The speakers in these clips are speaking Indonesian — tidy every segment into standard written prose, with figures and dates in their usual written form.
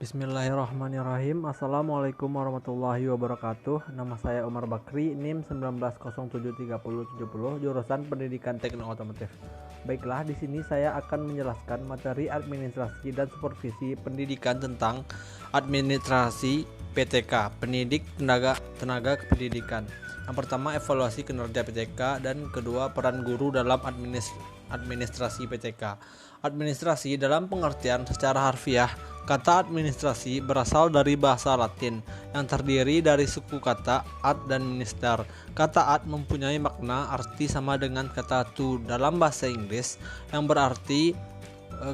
Bismillahirrahmanirrahim. Assalamualaikum warahmatullahi wabarakatuh. Nama saya Umar Bakri, NIM 19073070, jurusan Pendidikan Teknik Otomotif. Baiklah, di sini saya akan menjelaskan materi administrasi dan supervisi pendidikan tentang administrasi PTK, pendidik tenaga kependidikan. Yang pertama, evaluasi kinerja PTK, dan kedua, peran guru dalam administrasi PTK. Administrasi dalam pengertian secara harfiah, kata administrasi berasal dari bahasa Latin yang terdiri dari suku kata ad dan minister. Kata ad mempunyai makna arti sama dengan kata to dalam bahasa Inggris yang berarti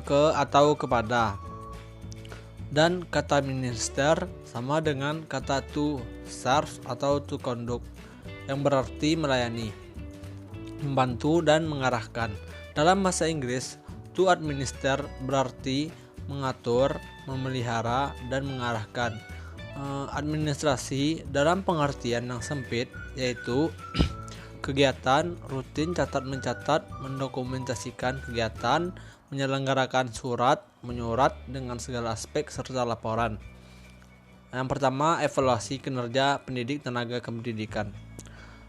ke atau kepada. Dan kata minister sama dengan kata to serve atau to conduct yang berarti melayani, membantu dan mengarahkan. Dalam bahasa Inggris, to administer berarti mengatur, memelihara, dan mengarahkan. Administrasi dalam pengertian yang sempit yaitu kegiatan rutin catat-mencatat, mendokumentasikan kegiatan, menyelenggarakan surat, menyurat dengan segala aspek serta laporan. Yang pertama, evaluasi kinerja pendidik tenaga kependidikan.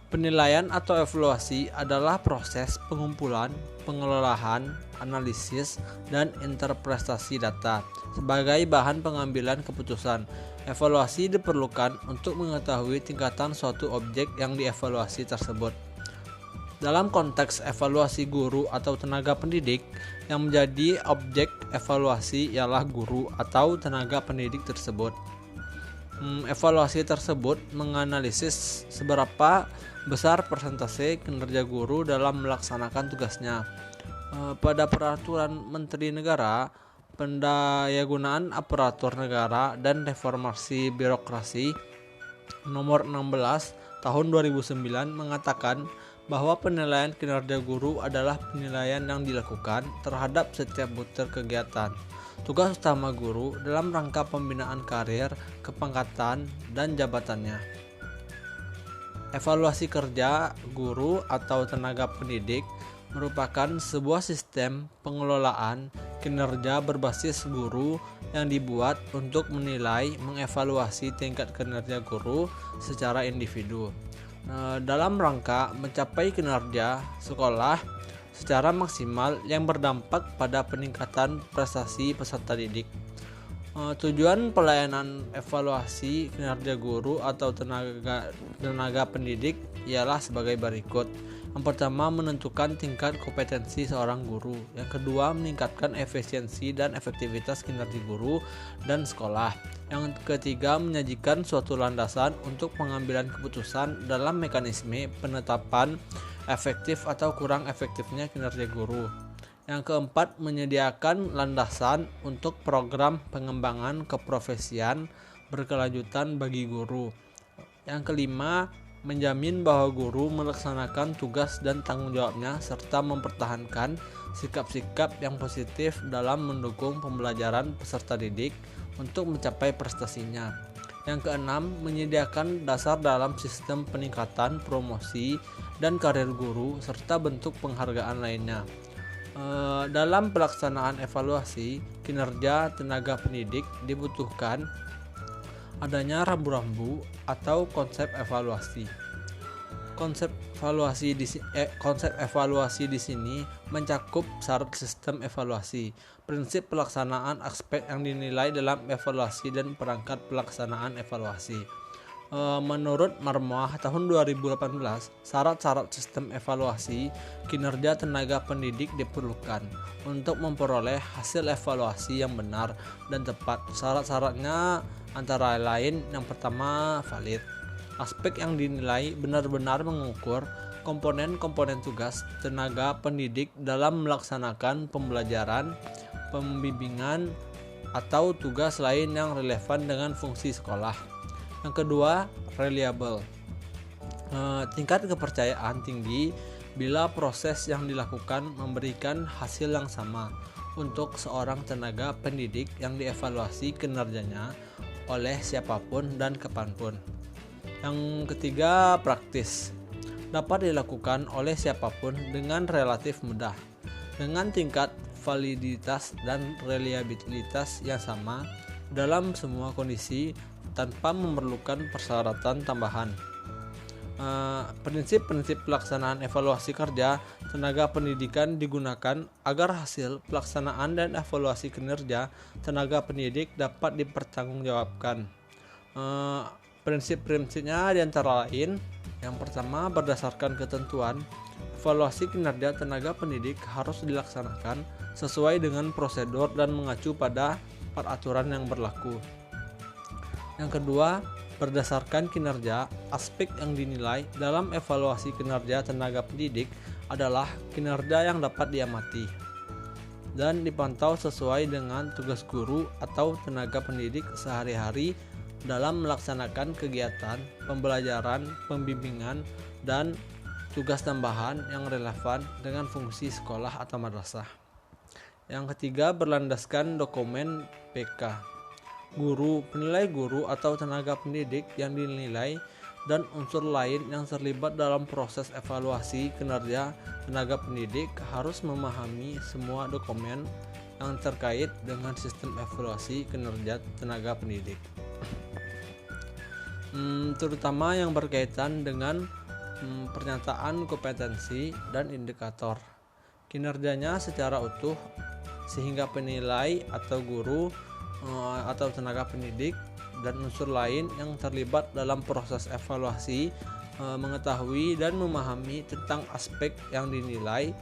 Penilaian atau evaluasi adalah proses pengumpulan, pengelolaan, analisis, dan interpretasi data sebagai bahan pengambilan keputusan. Evaluasi diperlukan untuk mengetahui tingkatan suatu objek yang dievaluasi tersebut. Dalam konteks evaluasi guru atau tenaga pendidik, yang menjadi objek evaluasi ialah guru atau tenaga pendidik tersebut. Evaluasi tersebut menganalisis seberapa besar persentase kinerja guru dalam melaksanakan tugasnya. Pada Peraturan Menteri Negara, Pendayagunaan Aparatur Negara dan Reformasi Birokrasi Nomor 16 Tahun 2009 mengatakan bahwa penilaian kinerja guru adalah penilaian yang dilakukan terhadap setiap butir kegiatan. Tugas utama guru dalam rangka pembinaan karir, kepangkatan, dan jabatannya. Evaluasi kerja guru atau tenaga pendidik merupakan sebuah sistem pengelolaan kinerja berbasis guru yang dibuat untuk menilai, mengevaluasi tingkat kinerja guru secara individu dalam rangka mencapai kinerja sekolah secara maksimal yang berdampak pada peningkatan prestasi peserta didik. Tujuan pelayanan evaluasi kinerja guru atau tenaga pendidik ialah sebagai berikut. Yang pertama, menentukan tingkat kompetensi seorang guru. Yang kedua, meningkatkan efisiensi dan efektivitas kinerja guru dan sekolah. Yang ketiga, menyajikan suatu landasan untuk pengambilan keputusan dalam mekanisme penetapan efektif atau kurang efektifnya kinerja guru. Yang keempat, menyediakan landasan untuk program pengembangan keprofesian berkelanjutan bagi guru. Yang kelima, menjamin bahwa guru melaksanakan tugas dan tanggung jawabnya serta mempertahankan sikap-sikap yang positif dalam mendukung pembelajaran peserta didik untuk mencapai prestasinya. Yang keenam, menyediakan dasar dalam sistem peningkatan, promosi, dan karir guru serta bentuk penghargaan lainnya. Dalam pelaksanaan evaluasi kinerja tenaga pendidik dibutuhkan adanya rambu-rambu atau konsep evaluasi. Konsep evaluasi di sini mencakup syarat sistem evaluasi, prinsip pelaksanaan, aspek yang dinilai dalam evaluasi, dan perangkat pelaksanaan evaluasi. Menurut Marmoah tahun 2018, syarat-syarat sistem evaluasi kinerja tenaga pendidik diperlukan untuk memperoleh hasil evaluasi yang benar dan tepat. Syarat-syaratnya antara lain, yang pertama, valid. Aspek yang dinilai benar-benar mengukur komponen-komponen tugas tenaga pendidik dalam melaksanakan pembelajaran, pembimbingan, atau tugas lain yang relevan dengan fungsi sekolah. Yang kedua, reliable. Tingkat kepercayaan tinggi bila proses yang dilakukan memberikan hasil yang sama untuk seorang tenaga pendidik yang dievaluasi kinerjanya oleh siapapun dan kapanpun. Yang ketiga, praktis. Dapat dilakukan oleh siapapun dengan relatif mudah, dengan tingkat validitas dan reliabilitas yang sama, dalam semua kondisi tanpa memerlukan persyaratan tambahan. Prinsip-prinsip pelaksanaan evaluasi kerja tenaga pendidikan digunakan agar hasil pelaksanaan dan evaluasi kinerja tenaga pendidik dapat dipertanggungjawabkan. Prinsip-prinsipnya diantara lain, yang pertama, berdasarkan ketentuan, evaluasi kinerja tenaga pendidik harus dilaksanakan sesuai dengan prosedur dan mengacu pada peraturan yang berlaku. Yang kedua, berdasarkan kinerja, aspek yang dinilai dalam evaluasi kinerja tenaga pendidik adalah kinerja yang dapat diamati dan dipantau sesuai dengan tugas guru atau tenaga pendidik sehari-hari dalam melaksanakan kegiatan pembelajaran, pembimbingan, dan tugas tambahan yang relevan dengan fungsi sekolah atau madrasah. Yang ketiga, berlandaskan dokumen PK. Guru, penilai guru atau tenaga pendidik yang dinilai dan unsur lain yang terlibat dalam proses evaluasi kinerja tenaga pendidik harus memahami semua dokumen yang terkait dengan sistem evaluasi kinerja tenaga pendidik, terutama yang berkaitan dengan pernyataan kompetensi dan indikator kinerjanya secara utuh, sehingga penilai atau guru atau tenaga pendidik dan unsur lain yang terlibat dalam proses evaluasi mengetahui dan memahami tentang aspek yang dinilai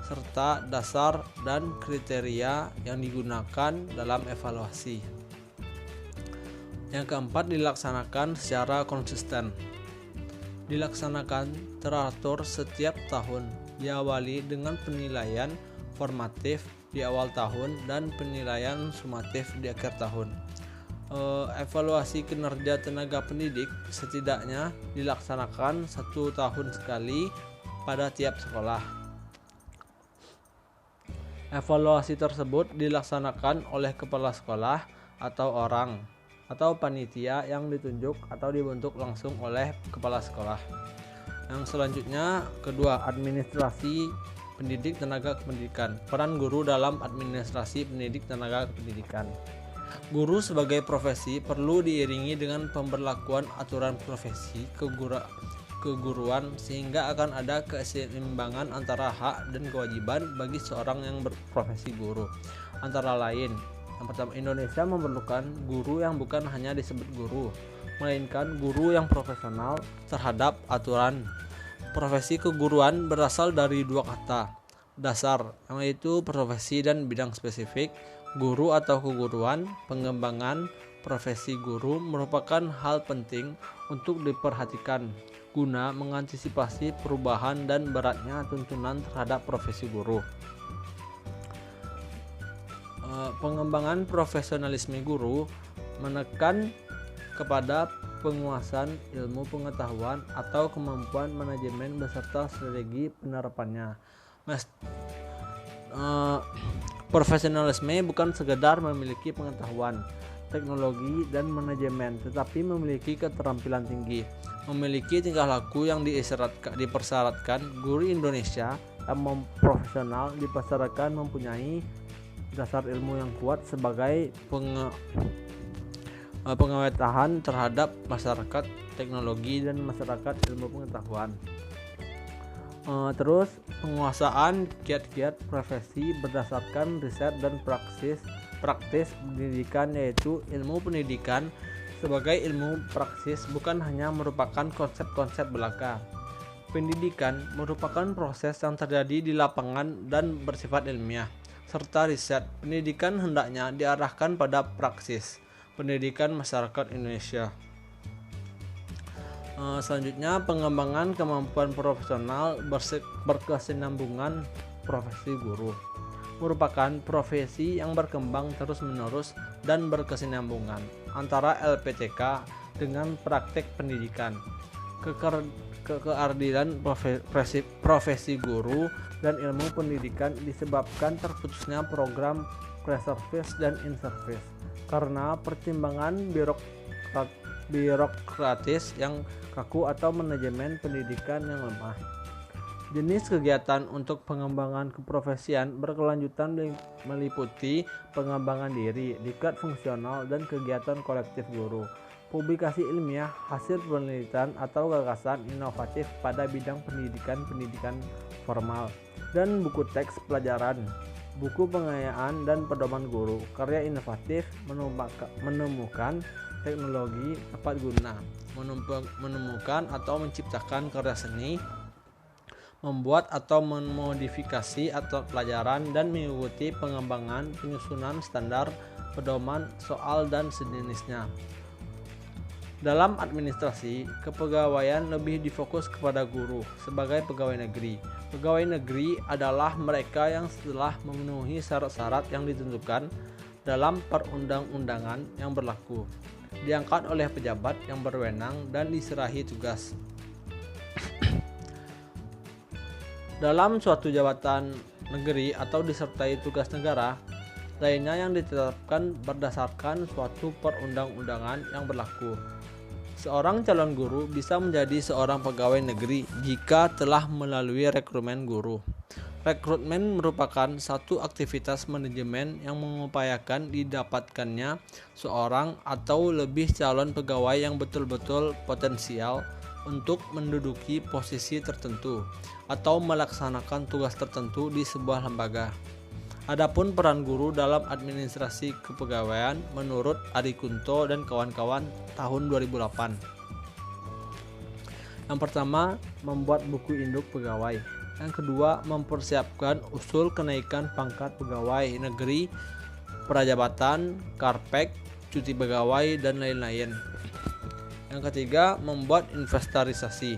serta dasar dan kriteria yang digunakan dalam evaluasi. Yang keempat, dilaksanakan secara konsisten. Dilaksanakan teratur setiap tahun, diawali dengan penilaian formatif di awal tahun dan penilaian sumatif di akhir tahun. Evaluasi kinerja tenaga pendidik setidaknya dilaksanakan 1 tahun sekali pada tiap sekolah. Evaluasi tersebut dilaksanakan oleh kepala sekolah atau orang atau panitia yang ditunjuk atau dibentuk langsung oleh kepala sekolah. Yang selanjutnya, kedua, administrasi pendidik tenaga kependidikan. Peran guru dalam administrasi pendidik tenaga kependidikan. Guru sebagai profesi perlu diiringi dengan pemberlakuan aturan profesi keguruan sehingga akan ada keseimbangan antara hak dan kewajiban bagi seorang yang berprofesi guru. Antara lain, yang pertama, Indonesia memerlukan guru yang bukan hanya disebut guru, melainkan guru yang profesional terhadap aturan. Profesi keguruan berasal dari 2 kata dasar, yaitu profesi dan bidang spesifik. Guru atau keguruan, pengembangan profesi guru merupakan hal penting untuk diperhatikan guna mengantisipasi perubahan dan beratnya tuntunan terhadap profesi guru. Pengembangan profesionalisme guru menekan kepada penguasaan ilmu pengetahuan atau kemampuan manajemen beserta strategi penerapannya. Profesionalisme bukan sekedar memiliki pengetahuan, teknologi, dan manajemen, tetapi memiliki keterampilan tinggi, memiliki tingkah laku yang dipersyaratkan. Guru Indonesia yang profesional dipersyaratkan mempunyai dasar ilmu yang kuat sebagai pengetahuan terhadap masyarakat teknologi dan masyarakat ilmu pengetahuan. Terus, penguasaan kiat-kiat profesi berdasarkan riset dan praktis pendidikan, yaitu ilmu pendidikan sebagai ilmu praksis bukan hanya merupakan konsep-konsep belaka. Pendidikan merupakan proses yang terjadi di lapangan dan bersifat ilmiah, serta riset. Pendidikan hendaknya diarahkan pada praksis pendidikan masyarakat Indonesia. Selanjutnya, pengembangan kemampuan profesional berkesinambungan. Profesi guru merupakan profesi yang berkembang terus-menerus dan berkesinambungan antara LPTK dengan praktek pendidikan. Kekeardilan profesi guru dan ilmu pendidikan disebabkan terputusnya program pre-service dan in-service karena pertimbangan birokratis yang kaku atau manajemen pendidikan yang lemah. Jenis kegiatan untuk pengembangan keprofesian berkelanjutan meliputi pengembangan diri, diklat fungsional, dan kegiatan kolektif guru. Publikasi ilmiah, hasil penelitian atau gagasan inovatif pada bidang pendidikan formal, dan buku teks pelajaran, buku pengayaan dan pedoman guru. Karya inovatif menemukan teknologi tepat guna, menemukan atau menciptakan karya seni, membuat atau memodifikasi atau pelajaran, dan mengikuti pengembangan penyusunan standar, pedoman, soal, dan sejenisnya. Dalam administrasi, kepegawaian lebih difokus kepada guru sebagai pegawai negeri. Pegawai negeri adalah mereka yang setelah memenuhi syarat-syarat yang ditentukan dalam perundang-undangan yang berlaku, diangkat oleh pejabat yang berwenang dan diserahi tugas. Dalam suatu jabatan negeri atau disertai tugas negara lainnya yang ditetapkan berdasarkan suatu perundang-undangan yang berlaku. Seorang calon guru bisa menjadi seorang pegawai negeri jika telah melalui rekrutmen guru. Rekrutmen merupakan satu aktivitas manajemen yang mengupayakan didapatkannya seorang atau lebih calon pegawai yang betul-betul potensial untuk menduduki posisi tertentu atau melaksanakan tugas tertentu di sebuah lembaga. Adapun peran guru dalam administrasi kepegawaian menurut Adi Kunto dan kawan-kawan tahun 2008. Yang pertama, membuat buku induk pegawai. Yang kedua, mempersiapkan usul kenaikan pangkat pegawai negeri, prajabatan, karpet, cuti pegawai, dan lain-lain. Yang ketiga, membuat inventarisasi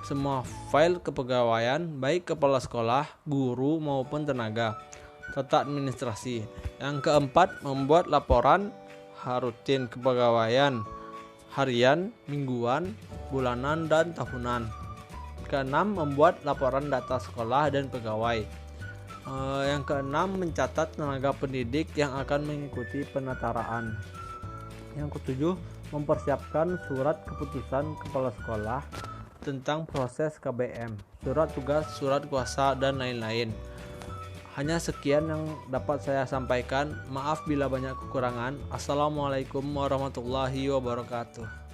semua file kepegawaian baik kepala sekolah, guru maupun tenaga, serta administrasi. Yang keempat, membuat laporan rutin kepegawaian harian, mingguan, bulanan, dan tahunan. Keenam, membuat laporan data sekolah dan pegawai. Yang keenam, mencatat tenaga pendidik yang akan mengikuti penataraan. Yang ketujuh, mempersiapkan surat keputusan kepala sekolah tentang proses KBM, surat tugas, surat kuasa, dan lain-lain. Hanya sekian yang dapat saya sampaikan. Maaf bila banyak kekurangan. Assalamualaikum warahmatullahi wabarakatuh.